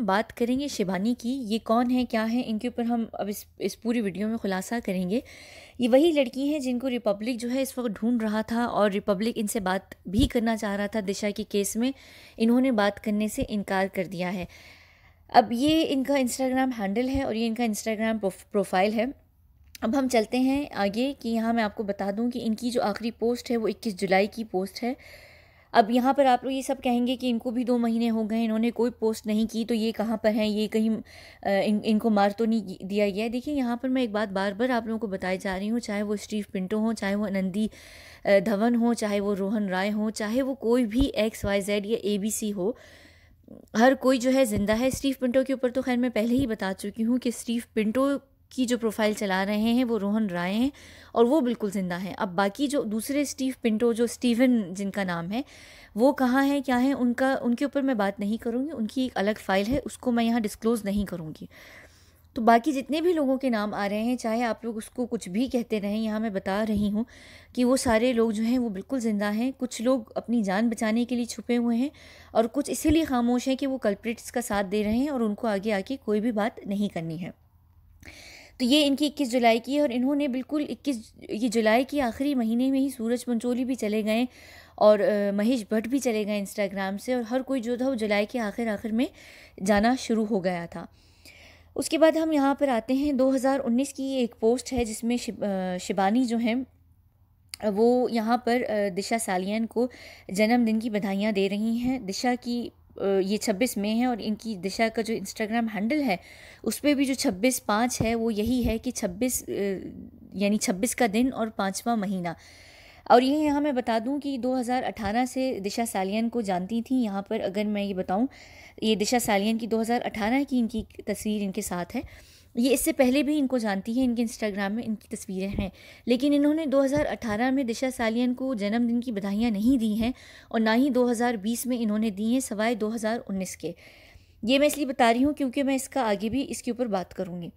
हम बात करेंगे शिबानी की। ये कौन है, क्या है, इनके ऊपर हम अब इस पूरी वीडियो में खुलासा करेंगे। ये वही लड़की हैं जिनको रिपब्लिक जो है इस वक्त ढूंढ रहा था और रिपब्लिक इनसे बात भी करना चाह रहा था दिशा के केस में। इन्होंने बात करने से इनकार कर दिया है। अब ये इनका इंस्टाग्राम हैंडल है और ये इनका इंस्टाग्राम प्रोफाइल है। अब हम चलते हैं आगे कि यहाँ मैं आपको बता दूँ कि इनकी जो आखिरी पोस्ट है वो 21 जुलाई की पोस्ट है। अब यहाँ पर आप लोग ये सब कहेंगे कि इनको भी 2 महीने हो गए, इन्होंने कोई पोस्ट नहीं की, तो ये कहाँ पर हैं, ये कहीं इनको मार तो नहीं दिया गया है। देखिए यहाँ पर मैं एक बात बार बार आप लोगों को बताई जा रही हूँ, चाहे वो स्टीव पिंटो हो, चाहे वो नंदी धवन हो, चाहे वो रोहन राय हो, चाहे वो कोई भी XYZ या ABC हो, हर कोई जो है ज़िंदा है। स्टीव पिंटो के ऊपर तो खैर मैं पहले ही बता चुकी हूँ कि स्टीव पिंटो की जो प्रोफाइल चला रहे हैं वो रोहन राय हैं और वो बिल्कुल ज़िंदा हैं। अब बाकी जो दूसरे स्टीव पिंटो, जो स्टीवन जिनका नाम है, वो कहाँ हैं, क्या है, उनके ऊपर मैं बात नहीं करूँगी। उनकी एक अलग फ़ाइल है, उसको मैं यहाँ डिस्क्लोज़ नहीं करूँगी। तो बाकी जितने भी लोगों के नाम आ रहे हैं, चाहे आप लोग उसको कुछ भी कहते रहें, यहाँ मैं बता रही हूँ कि वो सारे लोग जो हैं वो बिल्कुल ज़िंदा हैं। कुछ लोग अपनी जान बचाने के लिए छुपे हुए हैं और कुछ इसीलिए खामोश हैं कि वो कल्प्रिट्स का साथ दे रहे हैं और उनको आगे आके कोई भी बात नहीं करनी है। तो ये इनकी 21 जुलाई की है और इन्होंने बिल्कुल 21 जुलाई की आखिरी महीने में ही सूरज पंचोली भी चले गए और महेश भट्ट भी चले गए इंस्टाग्राम से, और हर कोई जो था वो जुलाई के आखिर में जाना शुरू हो गया था। उसके बाद हम यहाँ पर आते हैं 2019 की एक पोस्ट है जिसमें शिबानी जो हैं वो यहाँ पर दिशा सालियन को जन्मदिन की बधाइयाँ दे रही हैं। दिशा की ये 26 मई है और इनकी दिशा का जो इंस्टाग्राम हैंडल है उस पर भी जो 26/5 है वो यही है कि 26 यानी 26 का दिन और 5वां महीना। और ये यहाँ मैं बता दूँ कि 2018 से दिशा सालियन को जानती थी। यहाँ पर अगर मैं ये बताऊँ, ये दिशा सालियन की 2018 की इनकी तस्वीर इनके साथ है। ये इससे पहले भी इनको जानती है, इनके इंस्टाग्राम में इनकी तस्वीरें हैं, लेकिन इन्होंने 2018 में दिशा सालियन को जन्मदिन की बधाइयाँ नहीं दी हैं और ना ही 2020 में इन्होंने दी हैं, सिवाय 2019 के। ये मैं इसलिए बता रही हूँ क्योंकि मैं इसका आगे भी इसके ऊपर बात करूँगी।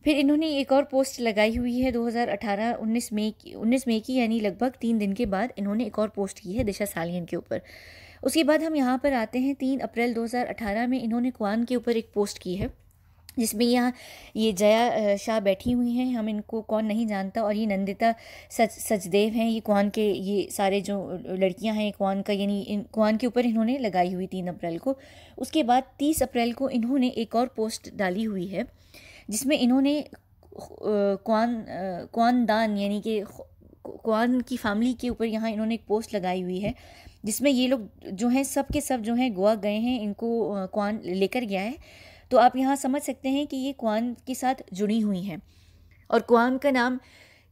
फिर इन्होंने एक और पोस्ट लगाई हुई है 2018 19 मई की, यानी लगभग 3 दिन के बाद इन्होंने एक और पोस्ट की है दिशा सालियन के ऊपर। उसके बाद हम यहाँ पर आते हैं 3 अप्रैल 2018 में इन्होंने क्वान के ऊपर एक पोस्ट की है जिसमें यहाँ ये जया शाह बैठी हुई हैं, हम इनको कौन नहीं जानता, और ये नंदिता सचदेव हैं। ये क्वान के ये सारे जो लड़कियां हैं क्वान का, यानी इन क्वान के ऊपर इन्होंने लगाई हुई 3 अप्रैल को। उसके बाद 30 अप्रैल को इन्होंने एक और पोस्ट डाली हुई है जिसमें इन्होंने क्वान दान यानी कि क्वान की फैमिली के ऊपर यहाँ इन्होंने एक पोस्ट लगाई हुई है जिसमें ये लोग जो हैं सब के सब जो हैं गोवा गए हैं, इनको क्वान लेकर गया है। तो आप यहाँ समझ सकते हैं कि ये क्वान के साथ जुड़ी हुई हैं और क्वान का नाम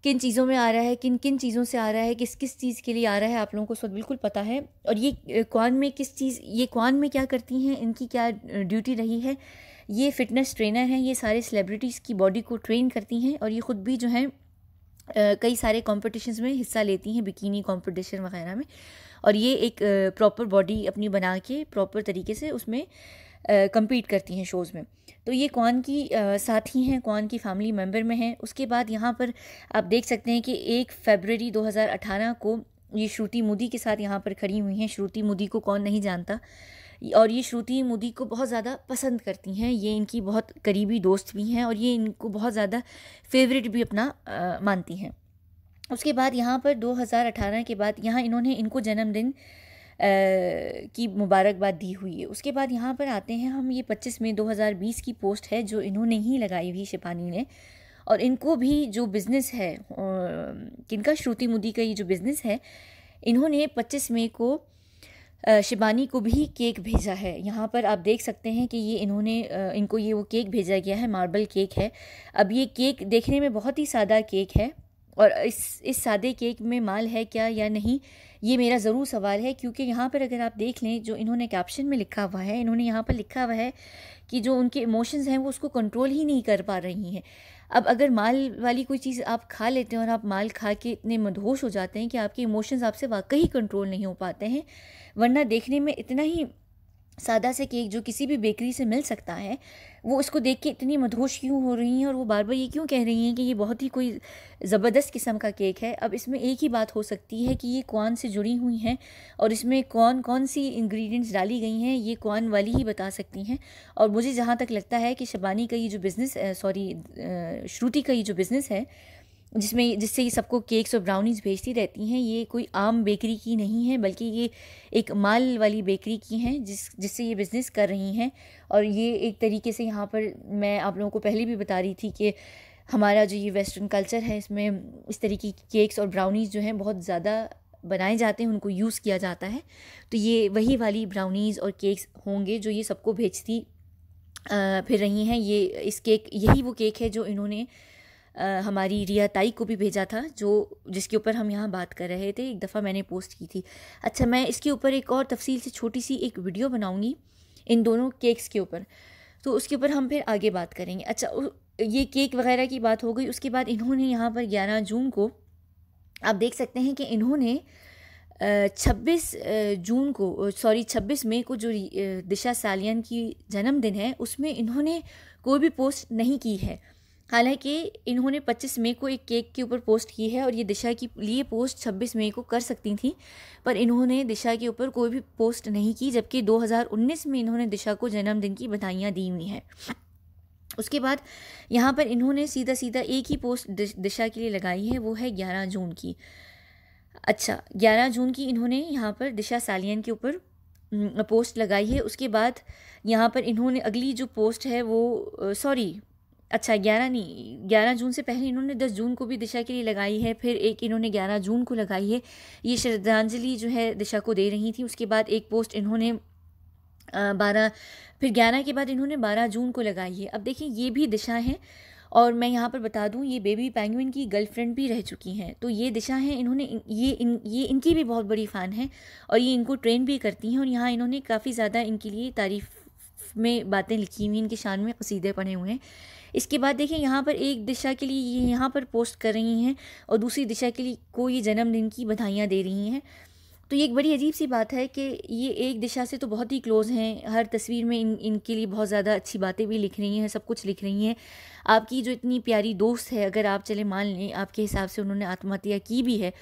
किन चीज़ों में आ रहा है, किन किन चीज़ों से आ रहा है, किस किस चीज़ के लिए आ रहा है, आप लोगों को सब बिल्कुल पता है। और ये क्वान में किस चीज़, ये क्वान में क्या करती हैं, इनकी क्या ड्यूटी रही है। ये फ़िटनेस ट्रेनर हैं, ये सारे सेलिब्रिटीज़ की बॉडी को ट्रेन करती हैं और ये ख़ुद भी जो हैं कई सारे कॉम्पिटिशन्स में हिस्सा लेती हैं, बिकिनी कॉम्पिटिशन वगैरह में, और ये एक प्रॉपर बॉडी अपनी बना के प्रॉपर तरीके से उसमें compete करती हैं शोज़ में। तो ये क्वान की साथी हैं, क्वान की फैमिली मेम्बर में हैं। उसके बाद यहाँ पर आप देख सकते हैं कि 1 फरवरी 2018 को ये श्रुति मोदी के साथ यहाँ पर खड़ी हुई हैं। श्रुति मोदी को कौन नहीं जानता, और ये श्रुति मोदी को बहुत ज़्यादा पसंद करती हैं, ये इनकी बहुत करीबी दोस्त भी हैं और ये इनको बहुत ज़्यादा फेवरेट भी अपना मानती हैं। उसके बाद यहाँ पर 2018 के बाद यहाँ इन्होंने इनको जन्मदिन की मुबारकबाद दी हुई है। उसके बाद यहाँ पर आते हैं हम, ये 25 मई 2020 की पोस्ट है जो इन्होंने ही लगाई हुई शिबानी ने, और इनको भी जो बिज़नेस है किनका, श्रुति मोदी का ये जो बिज़नेस है, इन्होंने 25 मई को शिबानी को भी केक भेजा है। यहाँ पर आप देख सकते हैं कि ये इन्होंने इनको ये वो केक भेजा गया है, मार्बल केक है। अब ये केक देखने में बहुत ही सादा केक है और इस सादे केक में माल है क्या या नहीं, ये मेरा ज़रूर सवाल है, क्योंकि यहाँ पर अगर आप देख लें जो इन्होंने कैप्शन में लिखा हुआ है, इन्होंने यहाँ पर लिखा हुआ है कि जो उनके इमोशंस हैं वो उसको कंट्रोल ही नहीं कर पा रही हैं। अब अगर माल वाली कोई चीज़ आप खा लेते हैं और आप माल खा के इतने मदहोश हो जाते हैं कि आपके इमोशंस आपसे वाकई कंट्रोल नहीं हो पाते हैं, वरना देखने में इतना ही सादा से केक जो किसी भी बेकरी से मिल सकता है, वो उसको देख के इतनी मदहोश क्यों हो रही हैं और वो बार बार ये क्यों कह रही हैं कि ये बहुत ही कोई ज़बरदस्त किस्म का केक है। अब इसमें एक ही बात हो सकती है कि ये कौन से जुड़ी हुई हैं और इसमें कौन कौन सी इंग्रेडिएंट्स डाली गई हैं, ये कौन वाली ही बता सकती हैं। और मुझे जहाँ तक लगता है कि शबानी का ये जो बिज़नेस श्रुति का ये जो बिज़नेस है, जिससे ये सबको केक्स और ब्राउनीज़ भेजती रहती हैं, ये कोई आम बेकरी की नहीं है, बल्कि ये एक माल वाली बेकरी की हैं जिससे ये बिज़नेस कर रही हैं। और ये एक तरीके से यहाँ पर मैं आप लोगों को पहले भी बता रही थी कि हमारा जो ये वेस्टर्न कल्चर है, इसमें इस तरीके की केक्स और ब्राउनीज़ जो हैं बहुत ज़्यादा बनाए जाते हैं, उनको यूज़ किया जाता है। तो ये वही वाली ब्राउनीज़ और केक्स होंगे जो ये सबको भेजती फिर रही हैं। यही वो केक है जो इन्होंने हमारी रिया ताई को भी भेजा था, जिसके ऊपर हम यहाँ बात कर रहे थे, एक दफ़ा मैंने पोस्ट की थी। अच्छा, मैं इसके ऊपर एक और तफसील से छोटी सी एक वीडियो बनाऊँगी इन दोनों केक्स के ऊपर, तो उसके ऊपर हम फिर आगे बात करेंगे। अच्छा, ये केक वगैरह की बात हो गई। उसके बाद इन्होंने यहाँ पर 11 जून को आप देख सकते हैं कि इन्होंने 26 मई को जो दिशा सालियान की जन्मदिन है, उसमें इन्होंने कोई भी पोस्ट नहीं की है। हालांकि इन्होंने 25 मई को एक केक के ऊपर पोस्ट की है और ये दिशा के लिए पोस्ट 26 मई को कर सकती थी, पर इन्होंने दिशा के ऊपर कोई भी पोस्ट नहीं की, जबकि 2019 में इन्होंने दिशा को जन्मदिन की बधाइयाँ दी हुई हैं। उसके बाद यहाँ पर इन्होंने सीधा सीधा एक ही पोस्ट दिशा के लिए लगाई है, वो है 11 जून की। अच्छा, 11 जून की इन्होंने यहाँ पर दिशा सालियन के ऊपर पोस्ट लगाई है। उसके बाद यहाँ पर इन्होंने अगली जो पोस्ट है वो 11 जून से पहले इन्होंने 10 जून को भी दिशा के लिए लगाई है, फिर एक इन्होंने 11 जून को लगाई है। ये श्रद्धांजलि जो है दिशा को दे रही थी। उसके बाद एक पोस्ट इन्होंने 11 के बाद इन्होंने 12 जून को लगाई है। अब देखिए, ये भी दिशा हैं और मैं यहाँ पर बता दूँ, ये बेबी पेंगुइन की गर्लफ्रेंड भी रह चुकी हैं। तो ये दिशा हैं, ये इनकी भी बहुत बड़ी फ़ान है और ये इनको ट्रेन भी करती हैं। और यहाँ इन्होंने काफ़ी ज़्यादा इनके लिए तारीफ़ में बातें लिखी हुई, इनकी शान में कसीदे पढ़े हुए हैं। इसके बाद देखिए, यहाँ पर एक दिशा के लिए ये यहाँ पर पोस्ट कर रही हैं और दूसरी दिशा के लिए को ये जन्मदिन की बधाइयाँ दे रही हैं। तो ये एक बड़ी अजीब सी बात है कि ये एक दिशा से तो बहुत ही क्लोज़ हैं, हर तस्वीर में इनके लिए बहुत ज़्यादा अच्छी बातें भी लिख रही हैं, सब कुछ लिख रही हैं। आपकी जो इतनी प्यारी दोस्त है, अगर आप चले मान लें आपके हिसाब से उन्होंने आत्महत्या की भी है,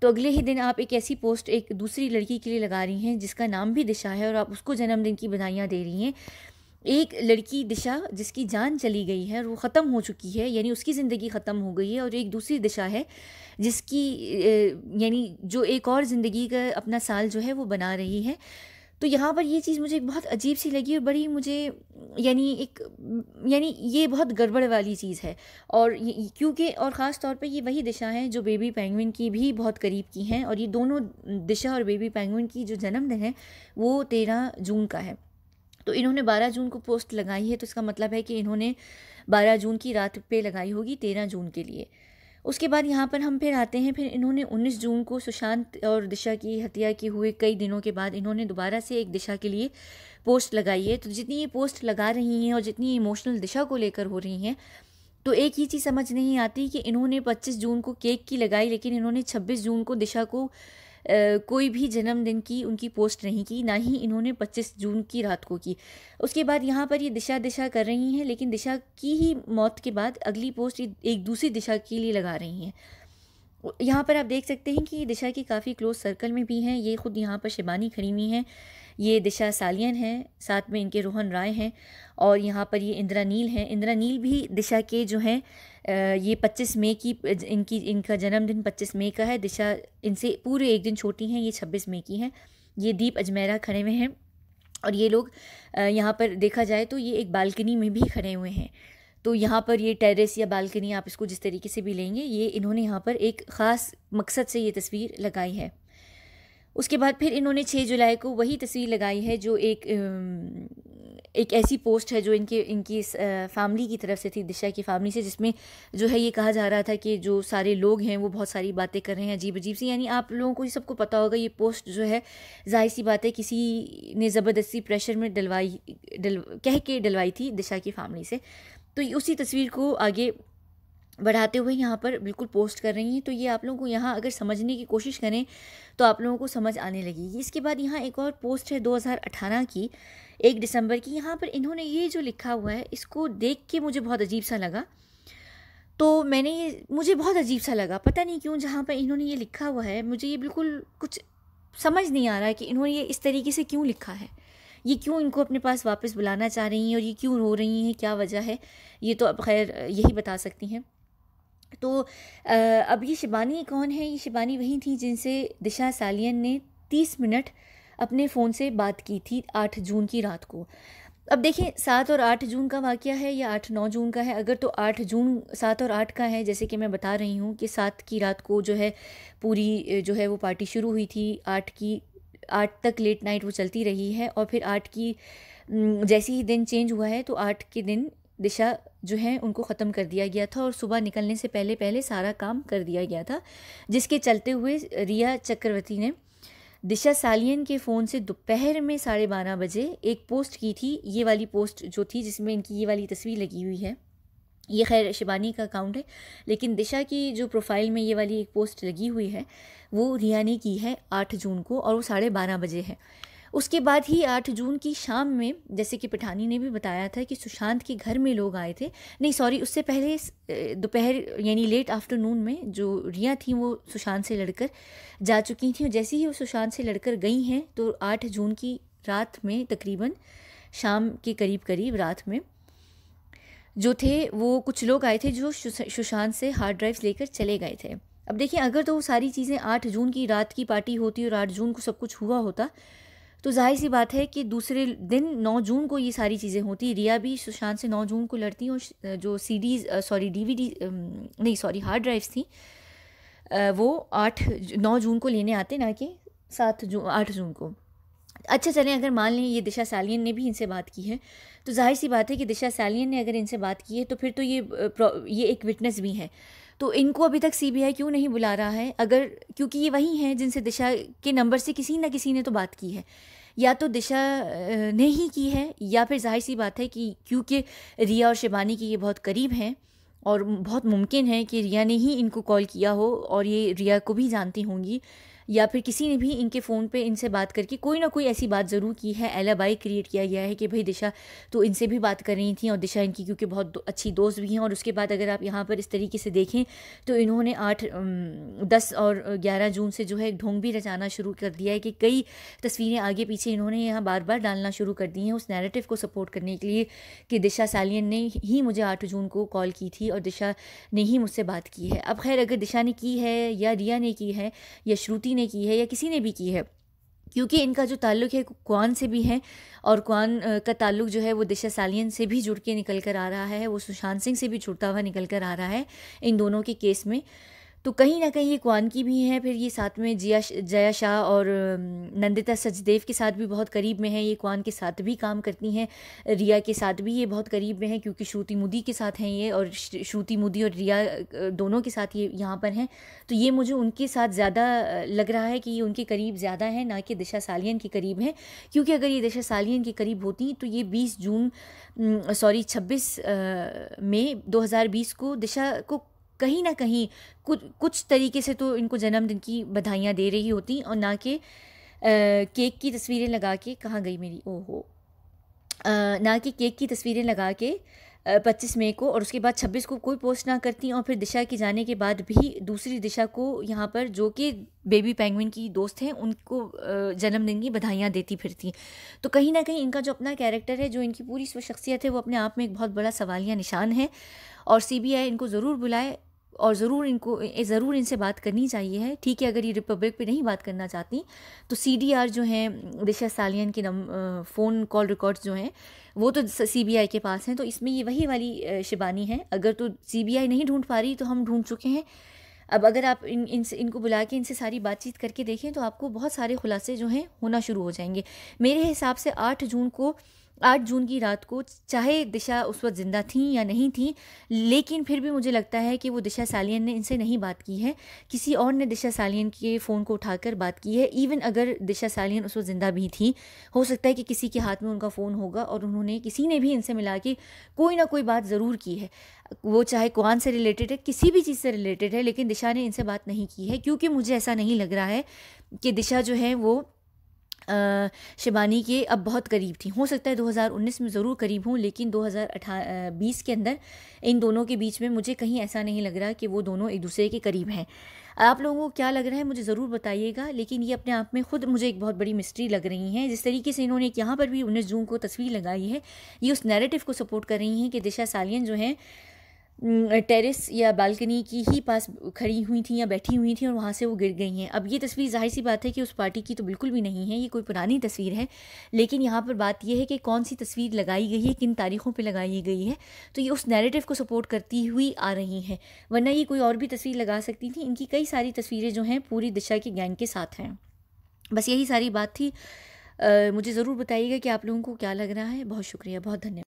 तो अगले ही दिन आप एक ऐसी पोस्ट एक दूसरी लड़की के लिए लगा रही हैं जिसका नाम भी दिशा है और आप उसको जन्मदिन की बधाइयाँ दे रही हैं। एक लड़की दिशा जिसकी जान चली गई है और वो ख़त्म हो चुकी है, यानी उसकी ज़िंदगी ख़त्म हो गई है, और एक दूसरी दिशा है जिसकी यानी जो एक और ज़िंदगी का अपना साल जो है वो बना रही है। तो यहाँ पर ये चीज़ मुझे बहुत अजीब सी लगी और बड़ी मुझे यानी ये बहुत गड़बड़ वाली चीज़ है। और क्योंकि और ख़ास तौर पे ये वही दिशा हैं जो बेबी पेंगुइन की भी बहुत करीब की हैं, और ये दोनों दिशा और बेबी पेंगुइन की जो जन्मदिन है वो 13 जून का है। तो इन्होंने 12 जून को पोस्ट लगाई है, तो इसका मतलब है कि इन्होंने 12 जून की रात पे लगाई होगी 13 जून के लिए। उसके बाद यहाँ पर हम फिर आते हैं, फिर इन्होंने 19 जून को सुशांत और दिशा की हत्या के हुए कई दिनों के बाद इन्होंने दोबारा से एक दिशा के लिए पोस्ट लगाई है। तो जितनी ये पोस्ट लगा रही हैं और जितनी इमोशनल दिशा को लेकर हो रही हैं, तो एक ही चीज़ समझ नहीं आती कि इन्होंने 25 जून को केक की लगाई, लेकिन इन्होंने 26 जून को दिशा को कोई भी जन्मदिन की उनकी पोस्ट नहीं की, ना ही इन्होंने 25 जून की रात को की। उसके बाद यहाँ पर ये दिशा कर रही हैं, लेकिन दिशा की ही मौत के बाद अगली पोस्ट एक दूसरी दिशा के लिए लगा रही हैं। यहाँ पर आप देख सकते हैं कि ये दिशा की काफ़ी क्लोज सर्कल में भी हैं। ये ख़ुद यहाँ पर शिबानी खड़ी हुई हैं, ये दिशा सालियन हैं, साथ में इनके रोहन राय हैं, और यहाँ पर ये इंदिरा नील हैं। इंदिरा नील भी दिशा के जो हैं ये 25 मई की इनका जन्मदिन 25 मई का है। दिशा इनसे पूरे एक दिन छोटी हैं, ये 26 मई की हैं। ये दीप अजमेरा खड़े हुए हैं और ये लोग यहाँ पर देखा जाए तो ये एक बालकनी में भी खड़े हुए हैं। तो यहाँ पर ये टेरेस या बालकनी, आप इसको जिस तरीके से भी लेंगे, ये इन्होंने यहाँ पर एक ख़ास मकसद से ये तस्वीर लगाई है। उसके बाद फिर इन्होंने 6 जुलाई को वही तस्वीर लगाई है जो एक ऐसी पोस्ट है जो इनकी फैमिली की तरफ से थी, दिशा की फैमिली से, जिसमें जो है ये कहा जा रहा था कि जो सारे लोग हैं वो बहुत सारी बातें कर रहे हैं अजीब अजीब सी। यानी आप लोगों को ये सबको पता होगा, ये पोस्ट जो है जाहिर सी बात है किसी ने ज़बरदस्ती प्रेशर में कह के डलवाई थी दिशा की फैमिली से। तो उसी तस्वीर को आगे बढ़ाते हुए यहाँ पर बिल्कुल पोस्ट कर रही हैं। तो ये आप लोगों को यहाँ अगर समझने की कोशिश करें तो आप लोगों को समझ आने लगेगी। इसके बाद यहाँ एक और पोस्ट है 2018 की, 1 दिसंबर की। यहाँ पर इन्होंने ये जो लिखा हुआ है, इसको देख के मुझे बहुत अजीब सा लगा। तो मैंने ये मुझे बहुत अजीब सा लगा, पता नहीं क्यों। जहाँ पर इन्होंने ये लिखा हुआ है, मुझे ये बिल्कुल कुछ समझ नहीं आ रहा है कि इन्होंने ये इस तरीके से क्यों लिखा है। ये क्यों इनको अपने पास वापस बुलाना चाह रही हैं और ये क्यों रो रही हैं, क्या वजह है, ये तो अब खैर यही बता सकती हैं। तो अब ये शिबानी कौन है? ये शिबानी वही थी जिनसे दिशा सालियन ने 30 मिनट अपने फ़ोन से बात की थी 8 जून की रात को। अब देखिए 7 और 8 जून का वाक़या है या 8-9 जून का है? अगर तो 8 जून 7 और 8 का है, जैसे कि मैं बता रही हूँ कि 7 की रात को जो है पूरी जो है वो पार्टी शुरू हुई थी, 8 तक लेट नाइट वो चलती रही है, और फिर 8 की जैसे ही दिन चेंज हुआ है तो 8 के दिन दिशा जो है उनको ख़त्म कर दिया गया था और सुबह निकलने से पहले पहले सारा काम कर दिया गया था, जिसके चलते हुए रिया चक्रवर्ती ने दिशा सालियन के फ़ोन से दोपहर में 12:30 बजे एक पोस्ट की थी। ये वाली पोस्ट जो थी जिसमें इनकी ये वाली तस्वीर लगी हुई है, ये खैर शिबानी का अकाउंट है, लेकिन दिशा की जो प्रोफाइल में ये वाली एक पोस्ट लगी हुई है वो रिया ने की है 8 जून को, और वो 12:30 बजे है। उसके बाद ही 8 जून की शाम में, जैसे कि पठानी ने भी बताया था कि सुशांत के घर में लोग आए थे, नहीं सॉरी, उससे पहले दोपहर यानी लेट आफ्टरनून में जो रिया थी वो सुशांत से लड़कर जा चुकी थी, और जैसे ही वो सुशांत से लड़कर गई हैं तो 8 जून की रात में तकरीबन शाम के करीब करीब रात में जो थे वो कुछ लोग आए थे जो सुशांत से हार्ड ड्राइव्स लेकर चले गए थे। अब देखिए अगर तो वो सारी चीज़ें 8 जून की रात की पार्टी होती और 8 जून को सब कुछ हुआ होता तो जाहिर सी बात है कि दूसरे दिन 9 जून को ये सारी चीज़ें होती। रिया भी सुशांत से 9 जून को लड़ती, और जो सीडीज़ सॉरी डीवीडी नहीं सॉरी हार्ड ड्राइव्स थी वो 9 जून को लेने आते, ना कि 8 जून को। अच्छा चलें, अगर मान लें ये दिशा सालियन ने भी इनसे बात की है तो जाहिर सी बात है कि दिशा सालियन ने अगर इनसे बात की है तो फिर तो ये एक विटनेस भी है। तो इनको अभी तक सीबीआई क्यों नहीं बुला रहा है? अगर क्योंकि ये वही हैं जिनसे दिशा के नंबर से किसी ना किसी ने तो बात की है, या तो दिशा ने ही की है, या फिर जाहिर सी बात है कि क्योंकि रिया और शिबानी की ये बहुत करीब हैं और बहुत मुमकिन है कि रिया ने ही इनको कॉल किया हो और ये रिया को भी जानती होंगी, या फिर किसी ने भी इनके फ़ोन पे इनसे बात करके कोई ना कोई ऐसी बात ज़रूर की है, एलिबाई क्रिएट किया गया है कि भाई दिशा तो इनसे भी बात कर रही थी, और दिशा इनकी क्योंकि बहुत अच्छी दोस्त भी हैं। और उसके बाद अगर आप यहाँ पर इस तरीके से देखें तो इन्होंने 10 और 11 जून से जो है ढोंग भी रचाना शुरू कर दिया है कि कई तस्वीरें आगे पीछे इन्होंने यहाँ बार बार डालना शुरू कर दी हैं उस नैरेटिव को सपोर्ट करने के लिए कि दिशा सालियन ने ही मुझे 8 जून को कॉल की थी और दिशा ने ही मुझसे बात की है। अब खैर अगर दिशा ने की है या रिया ने की है या श्रुति ने की है या किसी ने भी की है, क्योंकि इनका जो ताल्लुक़ है क्वान से भी है, और क्वान का ताल्लुक़ जो है वो दिशा सालियन से भी जुड़ के निकल कर आ रहा है, वो सुशांत सिंह से भी जुड़ता हुआ निकल कर आ रहा है इन दोनों के केस में। तो कहीं ना कहीं ये क्वान की भी है, फिर ये साथ में जया शाह और नंदिता सचदेव के साथ भी बहुत करीब में है, ये क्वान के साथ भी काम करती हैं, रिया के साथ भी ये बहुत करीब में है क्योंकि श्रुति मुदी के साथ हैं ये, और श्रुति मुदी और रिया दोनों के साथ ये यहाँ पर हैं। तो ये मुझे उनके साथ ज़्यादा लग रहा है कि ये उनके करीब ज़्यादा है, ना कि दिशा सालियन के करीब है, क्योंकि अगर ये दिशा सालियन के करीब होती तो ये 26 मई 2020 को दिशा को कहीं ना कहीं कुछ तरीके से तो इनको जन्मदिन की बधाइयाँ दे रही होती, और ना कि केक की तस्वीरें लगा के, कहाँ गई मेरी, ओहो, ना कि केक की तस्वीरें लगा के 25 मई को और उसके बाद 26 को कोई पोस्ट ना करती, और फिर दिशा के जाने के बाद भी दूसरी दिशा को यहाँ पर जो कि बेबी पेंगुइन की दोस्त हैं उनको जन्मदिन की बधाइयाँ देती फिरती। तो कहीं ना कहीं इनका जो अपना कैरेक्टर है, जो इनकी पूरी शख्सियत है, वो अपने आप में एक बहुत बड़ा सवालिया निशान है, और सीबीआई इनको ज़रूर बुलाए और ज़रूर इनसे बात करनी चाहिए है। ठीक है, अगर ये रिपब्लिक पे नहीं बात करना चाहती तो सीडीआर जो हैं दिशा सालियन के फ़ोन कॉल रिकॉर्ड्स जो हैं वो तो सीबीआई के पास हैं, तो इसमें ये वही वाली शिबानी है। अगर तो सीबीआई नहीं ढूंढ पा रही तो हम ढूंढ चुके हैं। अब अगर आप इनको बुला के इनसे सारी बातचीत करके देखें तो आपको बहुत सारे खुलासे जो हैं होना शुरू हो जाएंगे। मेरे हिसाब से 8 जून को 8 जून की रात को, चाहे दिशा उस वक्त ज़िंदा थी या नहीं थी, लेकिन फिर भी मुझे लगता है कि वो दिशा सालियन ने इनसे नहीं बात की है, किसी और ने दिशा सालियन के फ़ोन को उठाकर बात की है। इवन अगर दिशा सालियन उस वक्त ज़िंदा भी थी, हो सकता है कि किसी के हाथ में उनका फ़ोन होगा और उन्होंने, किसी ने भी इनसे मिला के कोई ना कोई बात ज़रूर की है, वो चाहे कुरान से रिलेटेड है, किसी भी चीज़ से रिलेटेड है, लेकिन दिशा ने इनसे बात नहीं की है, क्योंकि मुझे ऐसा नहीं लग रहा है कि दिशा जो है वो शिबानी के अब बहुत करीब थी। हो सकता है 2019 में ज़रूर करीब हूँ, लेकिन 2020 के अंदर इन दोनों के बीच में मुझे कहीं ऐसा नहीं लग रहा कि वो दोनों एक दूसरे के करीब हैं। आप लोगों को क्या लग रहा है मुझे ज़रूर बताइएगा, लेकिन ये अपने आप में खुद मुझे एक बहुत बड़ी मिस्ट्री लग रही हैं। जिस तरीके से इन्होंने यहाँ पर भी 19 जून को तस्वीर लगाई है, ये उस नैरेटिव को सपोर्ट कर रही हैं कि दिशा सालियन जो हैं टेरेस या बालकनी की ही पास खड़ी हुई थी या बैठी हुई थी और वहाँ से वो गिर गई हैं। अब ये तस्वीर ज़ाहिर सी बात है कि उस पार्टी की तो बिल्कुल भी नहीं है, ये कोई पुरानी तस्वीर है, लेकिन यहाँ पर बात ये है कि कौन सी तस्वीर लगाई गई है, किन तारीखों पे लगाई गई है, तो ये उस नैरेटिव को सपोर्ट करती हुई आ रही हैं। वरना ये कोई और भी तस्वीर लगा सकती थी। इनकी कई सारी तस्वीरें जो हैं पूरी दिशा के गैंग के साथ हैं। बस यही सारी बात थी। मुझे ज़रूर बताइएगा कि आप लोगों को क्या लग रहा है। बहुत शुक्रिया, बहुत धन्यवाद।